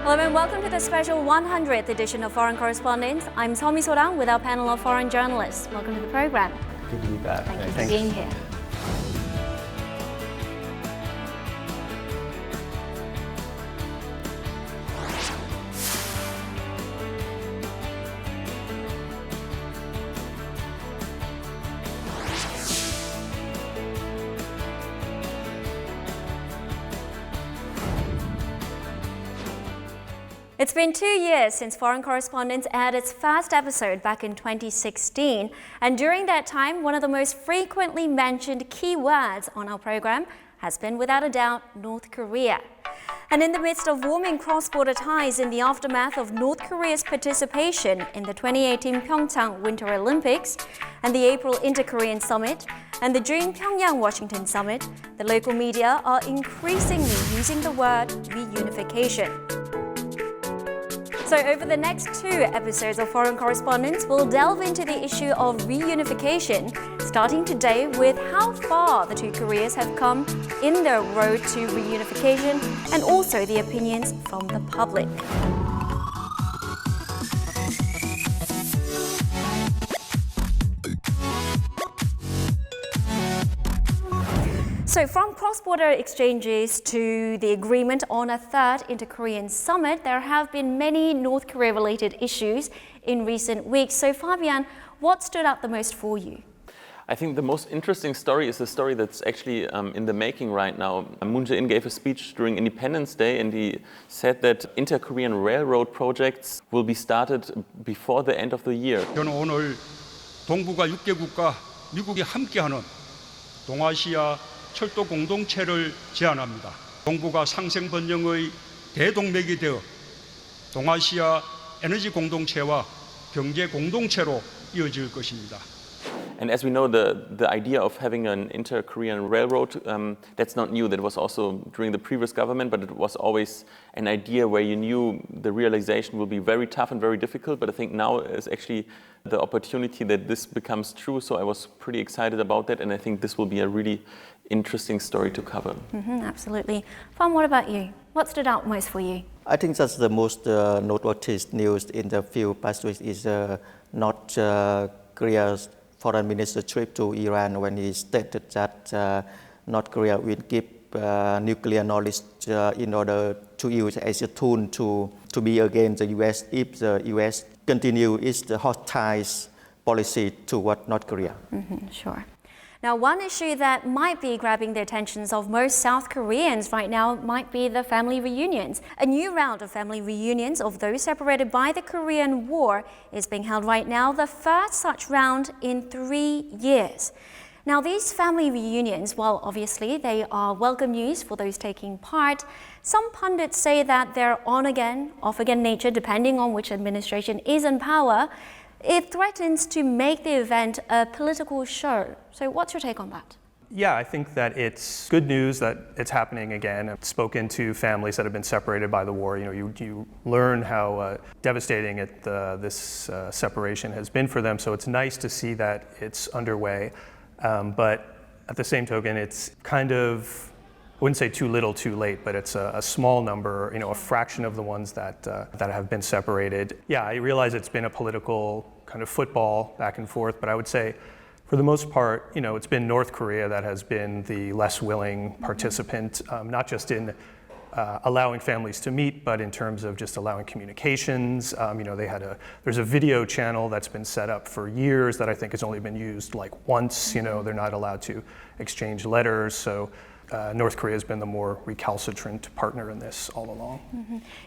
Hello and welcome to the special 100th edition of Foreign Correspondents. I'm Somi Sorang with our panel of foreign journalists. Welcome to the program. Good to be back. Thank you for being here. It's been 2 years since Foreign Correspondents aired its first episode back in 2016, and during that time, one of the most frequently mentioned keywords on our program has been, without a doubt, North Korea. And in the midst of warming cross-border ties in the aftermath of North Korea's participation in the 2018 Pyeongchang Winter Olympics and the April Inter-Korean Summit and the June Pyongyang-Washington Summit, the local media are increasingly using the word reunification. So over the next 2 episodes of Foreign Correspondents, we'll delve into the issue of reunification, starting today with how far the two Koreas have come in their road to reunification and also the opinions from the public. So from cross-border exchanges to the agreement on a third inter-Korean summit, there have been many North Korea-related issues in recent weeks. So Fabian, what stood out the most for you? I think the most interesting story is a story that's actually in the making right now. Moon Jae-in gave a speech during Independence Day and he said that inter-Korean railroad projects will be started before the end of the year. 저는 오늘 동북아 6개국과 미국이 함께하는 동아시아 철도 공동체를 제안합니다. 동북아 상생 번영의 대동맥이 되어 동아시아 에너지 공동체와 경제 공동체로 이어질 것입니다. And as we know, the idea of having an inter-Korean railroad, that's not new. That was also during the previous government, but it was always an idea where you knew the realization will be very tough and very difficult. But I think now is actually the opportunity that this becomes true. So I was pretty excited about that. And I think this will be a really interesting story to cover. Absolutely. Fan, what about you? What stood out most for you? I think that's the most noteworthy news in the few past weeks is North Korea's foreign minister trip to Iran when he stated that North Korea will give nuclear knowledge in order to use as a tool to be against the US if the US continue its hostile policy toward North Korea. Sure. Now, one issue that might be grabbing the attentions of most South Koreans right now might be the family reunions. A new round of family reunions of those separated by the Korean War is being held right now, the first such round in 3 years. Now, these family reunions, while obviously they are welcome news for those taking part, some pundits say that they're on again, off again nature, depending on which administration is in power. It threatens to make the event a political show. So what's your take on that? Yeah, I think that it's good news that it's happening again. I've spoken to families that have been separated by the war. You learn how devastating this separation has been for them. So it's nice to see that it's underway. But at the same token, it's kind of, I wouldn't say too little, too late, but it's a small number, a fraction of the ones that have been separated. Yeah, I realize it's been a political kind of football back and forth, but I would say for the most part, it's been North Korea that has been the less willing participant, not just in allowing families to meet, but in terms of just allowing communications. There's a video channel that's been set up for years that I think has only been used like once. They're not allowed to exchange letters. So North Korea has been the more recalcitrant partner in this all along.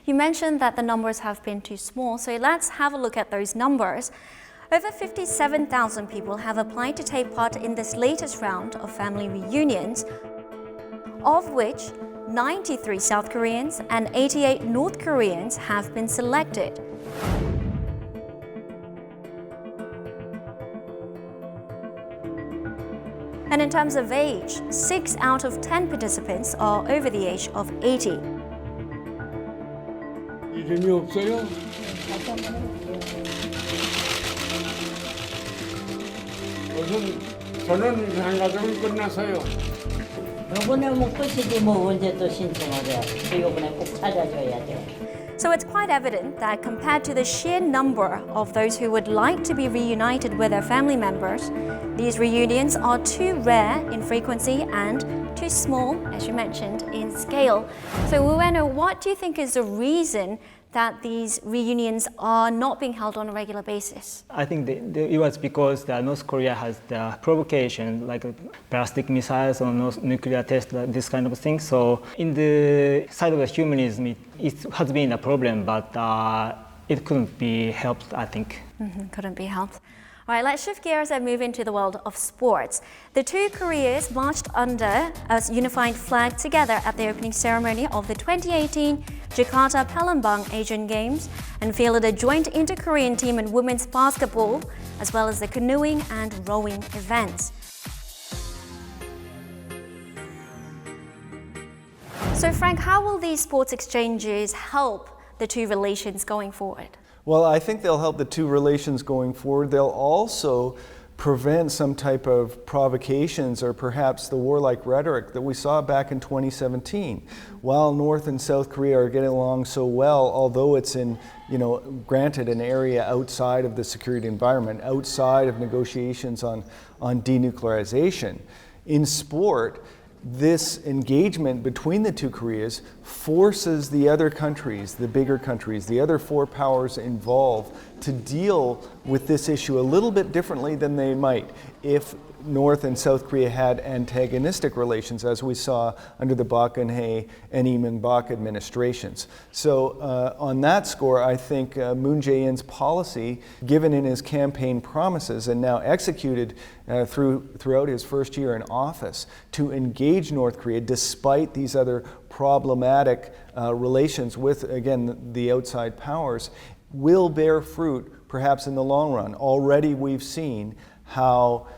You mentioned that the numbers have been too small, so let's have a look at those numbers. Over 57,000 people have applied to take part in this latest round of family reunions, of which 93 South Koreans and 88 North Koreans have been selected. And in terms of age, 6 out of 10 participants are over the age of 80. 이름이 없어요? 저는 장가족이 끝났어요. 요번에 못 끝이지 뭐 언제 또 신청을 해. 또 요번에 꼭 찾아줘야 돼. So it's quite evident that compared to the sheer number of those who would like to be reunited with their family members, these reunions are too rare in frequency and too small, as you mentioned, in scale. So Ueno, what do you think is the reason that these reunions are not being held on a regular basis? I think it was because North Korea has the provocation, like ballistic missiles or nuclear tests, this kind of thing. So in the side of the humanism, it has been a problem, but it couldn't be helped, I think. Couldn't be helped. All right, let's shift gears and move into the world of sports. The two Koreas marched under a unified flag together at the opening ceremony of the 2018 Jakarta-Palembang Asian Games and fielded a joint inter-Korean team in women's basketball, as well as the canoeing and rowing events. So Frank, how will these sports exchanges help the two relations going forward? Well, I think they'll help the two relations going forward. They'll also prevent some type of provocations or perhaps the warlike rhetoric that we saw back in 2017. While North and South Korea are getting along so well, although it's in, granted an area outside of the security environment, outside of negotiations on denuclearization, in sport, this engagement between the two Koreas forces the other countries, the bigger countries, the other four powers involved to deal with this issue a little bit differently than they might if North and South Korea had antagonistic relations, as we saw under the Park Geun-hye and Lee Myung-bak administrations. So on that score, I think Moon Jae-in's policy, given in his campaign promises and now executed throughout his first year in office, to engage North Korea despite these other problematic relations with, again, the outside powers, will bear fruit perhaps in the long run. Already we've seen how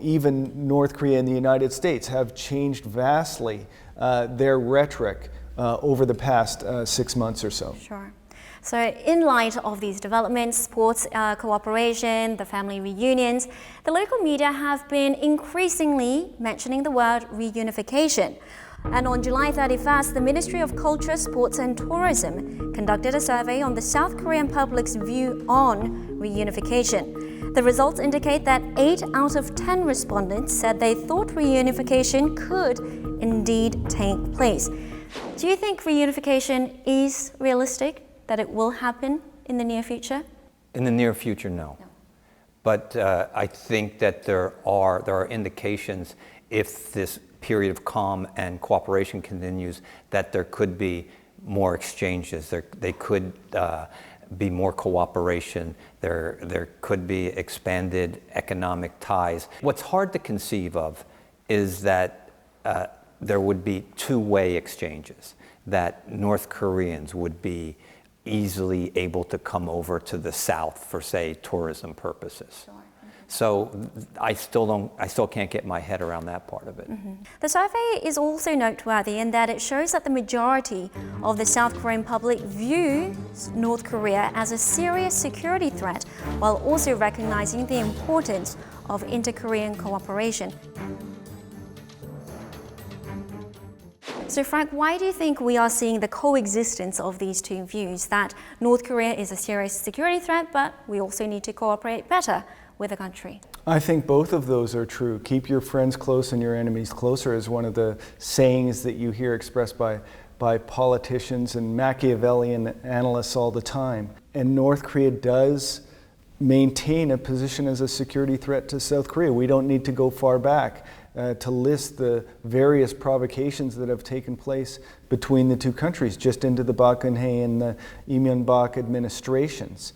even North Korea and the United States have changed vastly their rhetoric over the past 6 months or so. Sure. So in light of these developments, sports cooperation, the family reunions, the local media have been increasingly mentioning the word reunification. And on July 31st, the Ministry of Culture, Sports and Tourism conducted a survey on the South Korean public's view on reunification. The results indicate that 8 out of 10 respondents said they thought reunification could indeed take place. Do you think reunification is realistic, that it will happen in the near future? In the near future, no. But I think that there are indications, if this period of calm and cooperation continues, that there could be more exchanges. They could be more cooperation. There could be expanded economic ties. What's hard to conceive of is that there would be two-way exchanges, that North Koreans would be easily able to come over to the South for, say, tourism purposes. Sure. So I still can't get my head around that part of it. The survey is also noteworthy in that it shows that the majority of the South Korean public views North Korea as a serious security threat, while also recognizing the importance of inter-Korean cooperation. So Frank, why do you think we are seeing the coexistence of these two views, that North Korea is a serious security threat, but we also need to cooperate better with the country? I think both of those are true. Keep your friends close and your enemies closer is one of the sayings that you hear expressed by politicians and Machiavellian analysts all the time. And North Korea does maintain a position as a security threat to South Korea. We don't need to go far back to list the various provocations that have taken place between the two countries, just into the Park Geun-hye and the Lee Myung-bak administrations.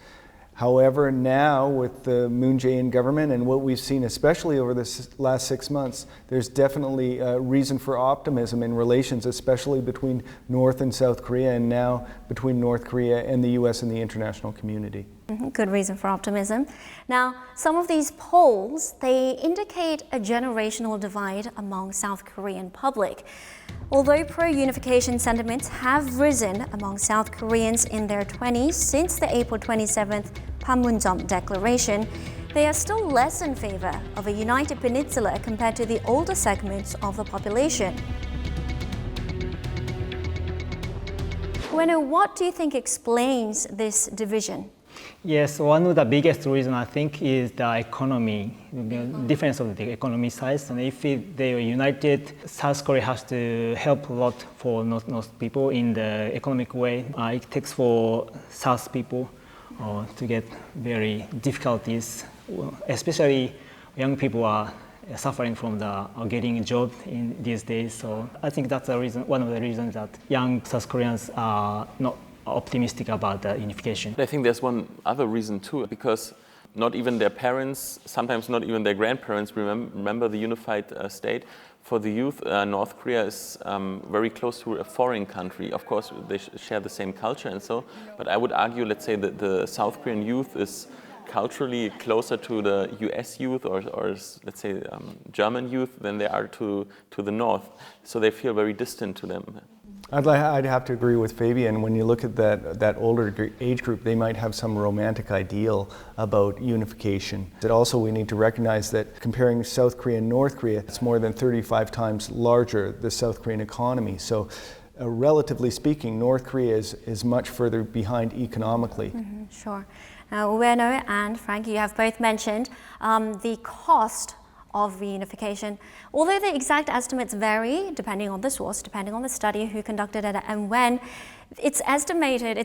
However, now with the Moon Jae-in government and what we've seen, especially over this last 6 months, there's definitely reason for optimism in relations, especially between North and South Korea, and now between North Korea and the U.S. and the international community. Good reason for optimism. Now, some of these polls, they indicate a generational divide among South Korean public. Although pro-unification sentiments have risen among South Koreans in their 20s since the April 27th Panmunjom Declaration, they are still less in favor of a united peninsula compared to the older segments of the population. Bueno, what do you think explains this division? Yes, one of the biggest reasons I think is the economy, the difference of the economy size. And if they are united, South Korea has to help a lot for North people in the economic way. It takes for South people to get very difficulties, especially young people are suffering from the getting a job in these days. So I think that's the reason, one of the reasons that young South Koreans are not optimistic about the unification. I think there's one other reason too, because not even their parents, sometimes not even their grandparents remember the unified state. For the youth, North Korea is very close to a foreign country. Of course, they share the same culture and so, but I would argue, let's say, that the South Korean youth is culturally closer to the US youth or let's say, German youth than they are to the North. So they feel very distant to them. I'd have to agree with Fabian. When you look at that older age group, they might have some romantic ideal about unification. But also we need to recognize that comparing South Korea and North Korea, it's more than 35 times larger, the South Korean economy. So relatively speaking, North Korea is much further behind economically. Mm-hmm, sure. Ueno and Frank, you have both mentioned the cost of reunification. Although the exact estimates vary depending on the source, depending on the study, who conducted it and when, it's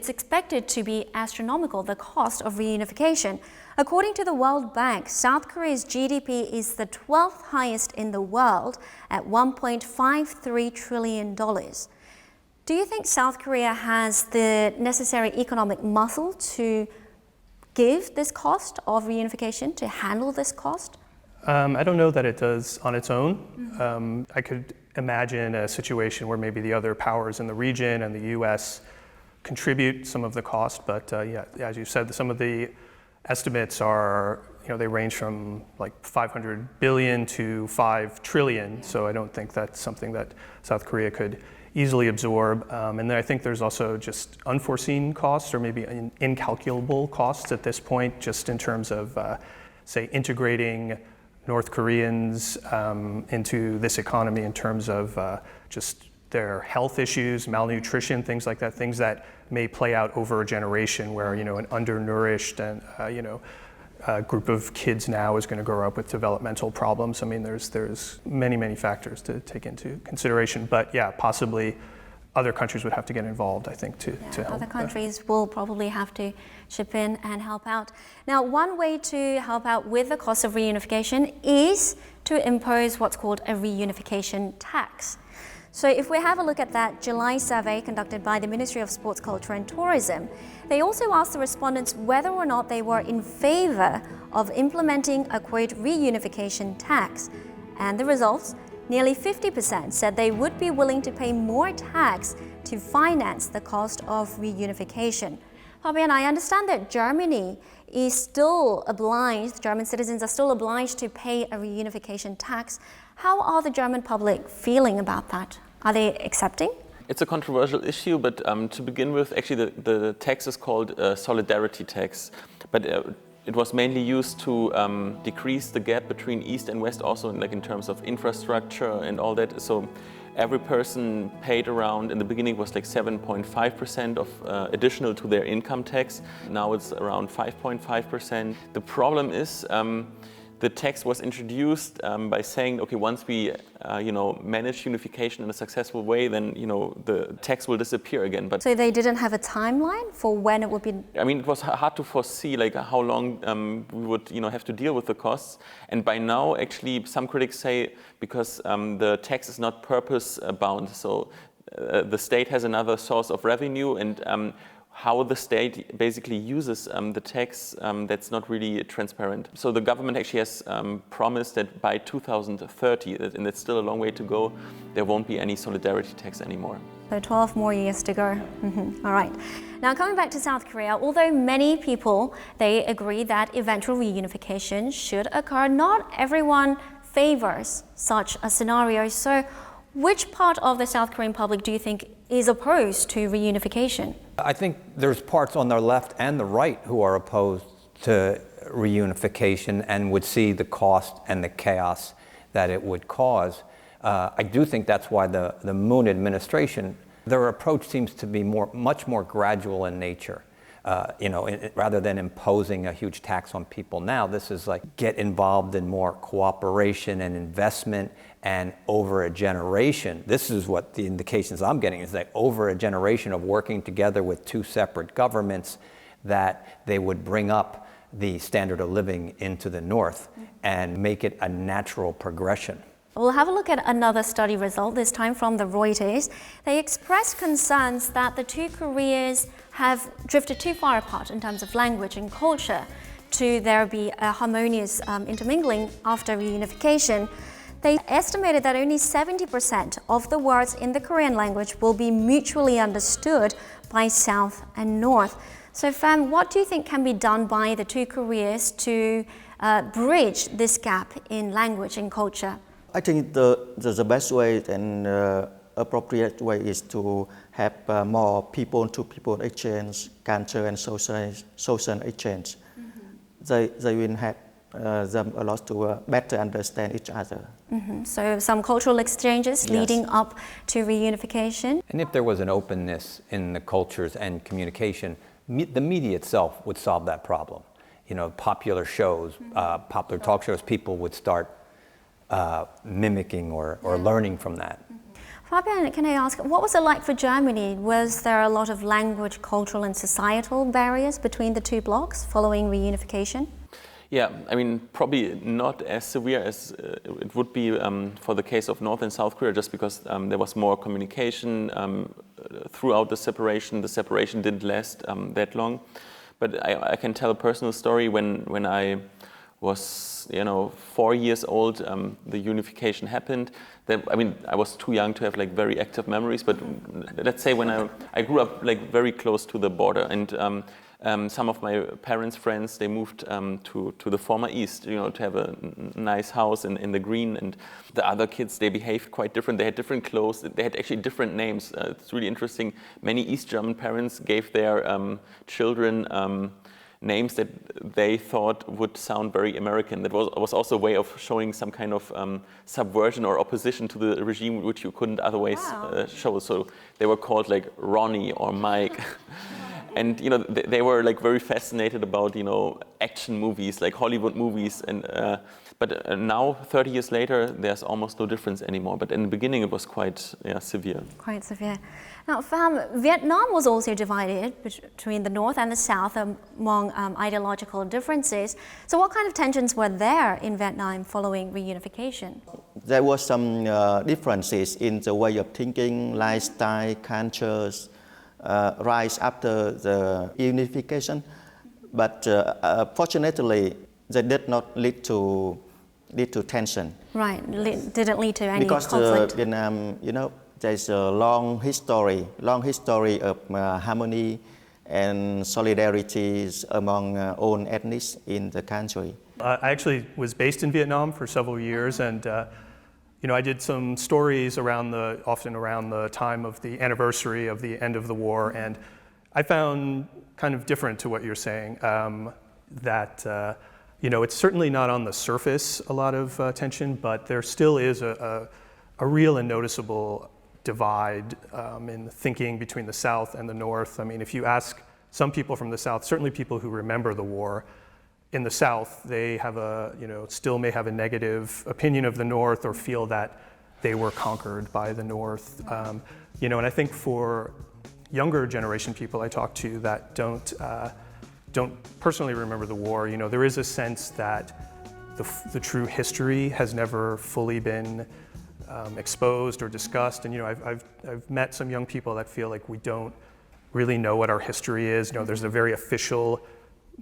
expected to be astronomical, the cost of reunification. According to the World Bank, South Korea's GDP is the 12th highest in the world at $1.53 trillion. Do you think South Korea has the necessary economic muscle to give this cost of reunification, to handle this cost? I don't know that it does on its own. I could imagine a situation where maybe the other powers in the region and the US contribute some of the cost, but yeah, as you said, some of the estimates are, they range from like 500 billion to 5 trillion, so I don't think that's something that South Korea could easily absorb. And then I think there's also just unforeseen costs or maybe incalculable costs at this point, just in terms of, say, integrating North Koreans into this economy in terms of just their health issues, malnutrition, things like that, things that may play out over a generation where, an undernourished and, a group of kids now is going to grow up with developmental problems. I mean, there's many factors to take into consideration, but yeah, possibly other countries would have to get involved, I think, to help. Other countries will probably have to chip in and help out. Now, one way to help out with the cost of reunification is to impose what's called a reunification tax. So if we have a look at that July survey conducted by the Ministry of Sports, Culture and Tourism, they also asked the respondents whether or not they were in favor of implementing a, quote, reunification tax. And the results, nearly 50% said they would be willing to pay more tax to finance the cost of reunification. Fabian, I understand that Germany is still obliged, German citizens are still obliged to pay a reunification tax. How are the German public feeling about that? Are they accepting? It's a controversial issue, but to begin with, actually the tax is called solidarity tax. But it was mainly used to decrease the gap between East and West, also in terms of infrastructure and all that. So every person paid around, in the beginning it was like 7.5% of additional to their income tax. Now it's around 5.5%. The problem is the tax was introduced by saying, okay, once we manage unification in a successful way, then the tax will disappear again. But so they didn't have a timeline for when it would be. I mean, it was hard to foresee how long we would have to deal with the costs. And by now, actually, some critics say because the tax is not purpose bound, so the state has another source of revenue, and how the state basically uses the tax, that's not really transparent. So the government actually has promised that by 2030, and it's still a long way to go, there won't be any solidarity tax anymore. So 12 more years to go. All right. Now coming back to South Korea, although many people, they agree that eventual reunification should occur, not everyone favors such a scenario. So which part of the South Korean public do you think is opposed to reunification? I think there's parts on the left and the right who are opposed to reunification and would see the cost and the chaos that it would cause. I do think that's why the Moon administration Their approach seems to be much more gradual in nature. Rather than imposing a huge tax on people now, this is like get involved in more cooperation and investment, and over a generation, this is what the indications I'm getting, is that over a generation of working together with two separate governments, that they would bring up the standard of living into the north and make it a natural progression. We'll have a look at another study result, this time from the Reuters. They expressed concerns that the two Koreas have drifted too far apart in terms of language and culture to there be a harmonious intermingling after reunification. They estimated that only 70% of the words in the Korean language will be mutually understood by South and North. So, Pham, what do you think can be done by the two Koreas to bridge this gap in language and culture? I think the best way and appropriate way is to have more people-to-people exchange, culture and social exchange. They will help them a lot to better understand each other. So some cultural exchanges leading up to reunification. And if there was an openness in the cultures and communication, the media itself would solve that problem. Popular shows, popular talk shows, people would start mimicking or learning from that. Fabian, can I ask, what was it like for Germany? Was there a lot of language, cultural and societal barriers between the two blocs following reunification? Yeah, I mean, probably not as severe as it would be for the case of North and South Korea, just because there was more communication throughout the separation. The separation didn't last that long. But I can tell a personal story. When I was 4 years old, the unification happened. I was too young to have very active memories, but let's say when I grew up very close to the border, and some of my parents' friends, they moved to the former East, to have a nice house in the green, and the other kids, they behaved quite different. They had different clothes. They had actually different names. It's really interesting. Many East German parents gave their children names that they thought would sound very American. That was also a way of showing some kind of subversion or opposition to the regime, which you couldn't otherwise show. So they were called Ronnie or Mike. And they were very fascinated about action movies, Hollywood movies, and but now 30 years later there's almost no difference anymore. But in the beginning it was quite severe. Quite severe. Now, Pham, Vietnam was also divided between the North and the South among ideological differences. So what kind of tensions were there in Vietnam following reunification? There were some differences in the way of thinking, lifestyle, cultures, rise after the unification, but fortunately, they did not lead to tension. Right, didn't lead to any because conflict. Vietnam, there's a long history of harmony and solidarities among all ethnics in the country. I actually was based in Vietnam for several years, and I did some stories often around the time of the anniversary of the end of the war, and I found kind of different to what you're saying, that it's certainly not on the surface a lot of tension, but there still is a real and noticeable divide in thinking between the South and the North. I mean, if you ask some people from the South, certainly people who remember the war, in the South, they have still may have a negative opinion of the North or feel that they were conquered by the North. And I think for younger generation people I talk to that don't personally remember the war, there is a sense that the true history has never fully been exposed or discussed. And I've met some young people that feel like we don't really know what our history is. There's a very official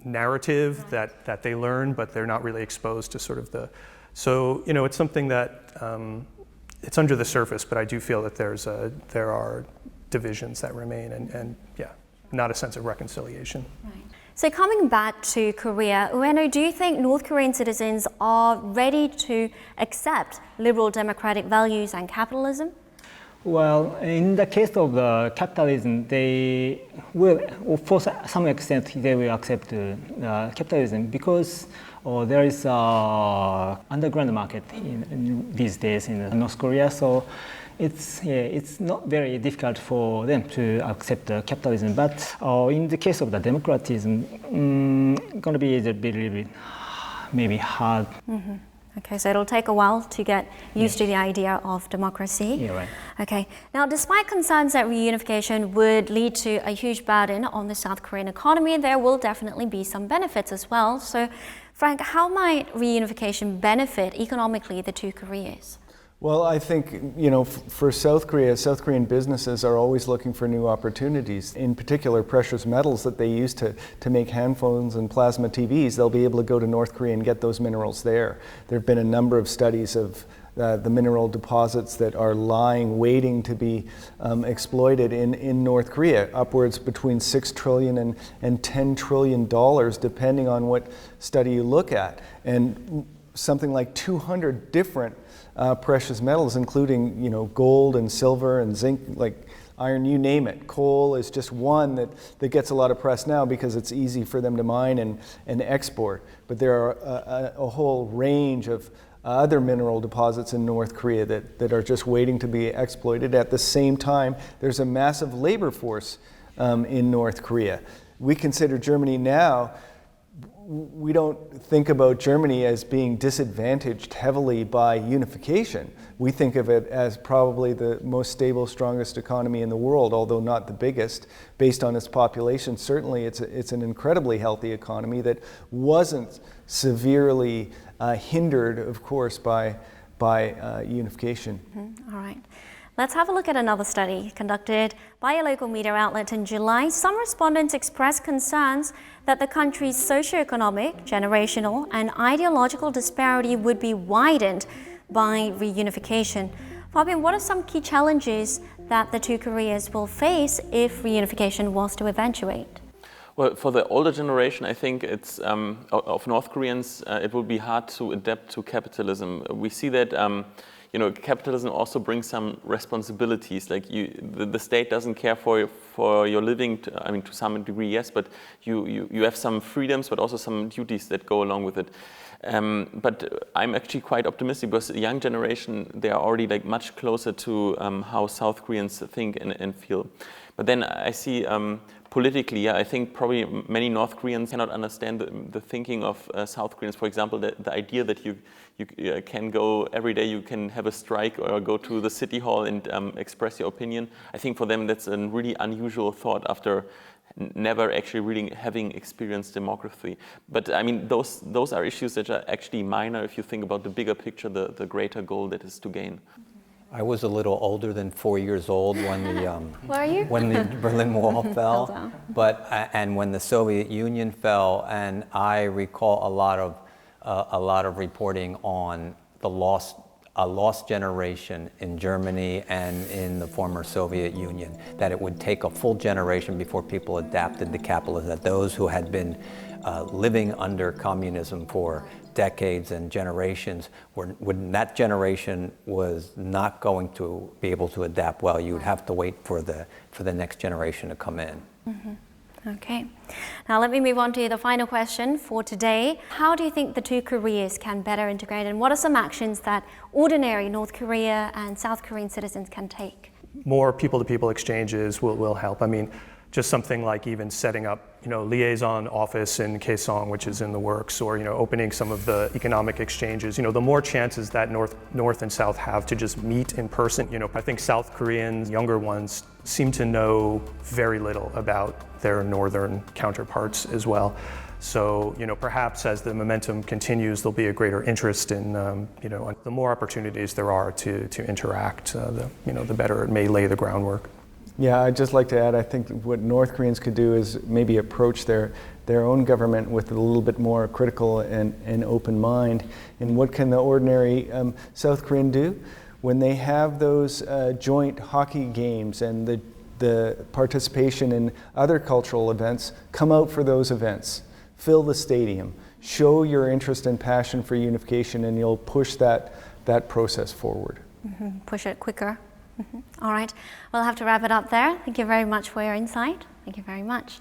narrative that they learn, but they're not really exposed to sort of so it's something that it's under the surface, but I do feel that there are divisions that remain, and not a sense of reconciliation. Right. So coming back to Korea, Ueno, do you think North Korean citizens are ready to accept liberal democratic values and capitalism? Well, in the case of the capitalism, they will, for some extent, they will accept capitalism because there is an underground market in these days in North Korea. So it's not very difficult for them to accept capitalism, but in the case of the democratism, going to be a bit maybe hard. Okay, so it'll take a while to get used to the idea of democracy. Yeah, right. Okay, now despite concerns that reunification would lead to a huge burden on the South Korean economy, there will definitely be some benefits as well. So, Frank, how might reunification benefit economically the two Koreas? Well, I think, for South Korea, South Korean businesses are always looking for new opportunities. In particular, precious metals that they use to make handphones and plasma TVs, they'll be able to go to North Korea and get those minerals there. There have been a number of studies of the mineral deposits that are lying, waiting to be exploited in North Korea, upwards between $6 trillion and $10 trillion, depending on what study you look at. And something like 200 different precious metals, including gold and silver and zinc, like iron, you name it. Coal is just one that gets a lot of press now because it's easy for them to mine and export. But there are a whole range of other mineral deposits in North Korea that are just waiting to be exploited. At the same time, there's a massive labor force in North Korea. We consider Germany now, we don't think about Germany as being disadvantaged heavily by unification. We think of it as probably the most stable, strongest economy in the world, although not the biggest, based on its population. Certainly it's an incredibly healthy economy that wasn't severely hindered, of course, by unification. All right. Let's have a look at another study conducted by a local media outlet in July. Some respondents expressed concerns that the country's socioeconomic, generational, and ideological disparity would be widened by reunification. Fabian, what are some key challenges that the two Koreas will face if reunification was to eventuate? Well, for the older generation, I think it's of North Koreans, it will be hard to adapt to capitalism. We see that capitalism also brings some responsibilities. Like the state doesn't care for your living. To some degree, yes, but you have some freedoms, but also some duties that go along with it. But I'm actually quite optimistic because the young generation, they are already much closer to how South Koreans think and feel. But then I see politically, I think probably many North Koreans cannot understand the thinking of South Koreans. For example, the idea that you can go every day, you can have a strike or go to the city hall and express your opinion. I think for them that's a really unusual thought after never actually really having experienced democracy. But those are issues that are actually minor if you think about the bigger picture, the greater goal that is to gain. I was a little older than 4 years old when the Where are you? when the Berlin Wall fell, down. and when the Soviet Union fell, and I recall a lot of reporting on a lost generation in Germany and in the former Soviet Union, that it would take a full generation before people adapted to capitalism, that those who had been living under communism for decades and generations, when that generation was not going to be able to adapt well, you would have to wait for the next generation to come in. Okay. Now let me move on to the final question for today. How do you think the two Koreas can better integrate, and what are some actions that ordinary North Korea and South Korean citizens can take? More people-to-people exchanges will help. Just something like even setting up, liaison office in Kaesong, which is in the works, or opening some of the economic exchanges. The more chances that North and South have to just meet in person. I think South Koreans, younger ones, seem to know very little about their northern counterparts as well. So, perhaps as the momentum continues, there'll be a greater interest in, the more opportunities there are to interact, the better it may lay the groundwork. Yeah, I'd just like to add, I think what North Koreans could do is maybe approach their own government with a little bit more critical and open mind. And what can the ordinary South Korean do? When they have those joint hockey games and the participation in other cultural events, come out for those events. Fill the stadium. Show your interest and passion for unification, and you'll push that process forward. Push it quicker. All right, we'll have to wrap it up there. Thank you very much for your insight. Thank you very much.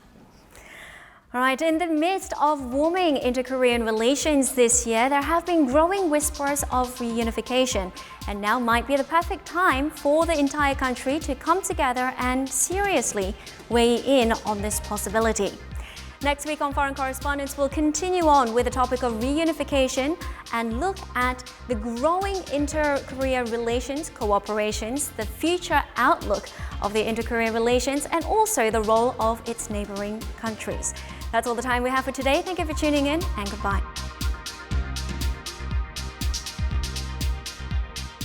All right, in the midst of warming inter-Korean relations this year, there have been growing whispers of reunification, and now might be the perfect time for the entire country to come together and seriously weigh in on this possibility. Next week on Foreign Correspondents, we'll continue on with the topic of reunification and look at the growing inter-Korea relations, cooperations, the future outlook of the inter-Korean relations, and also the role of its neighboring countries. That's all the time we have for today. Thank you for tuning in, and goodbye.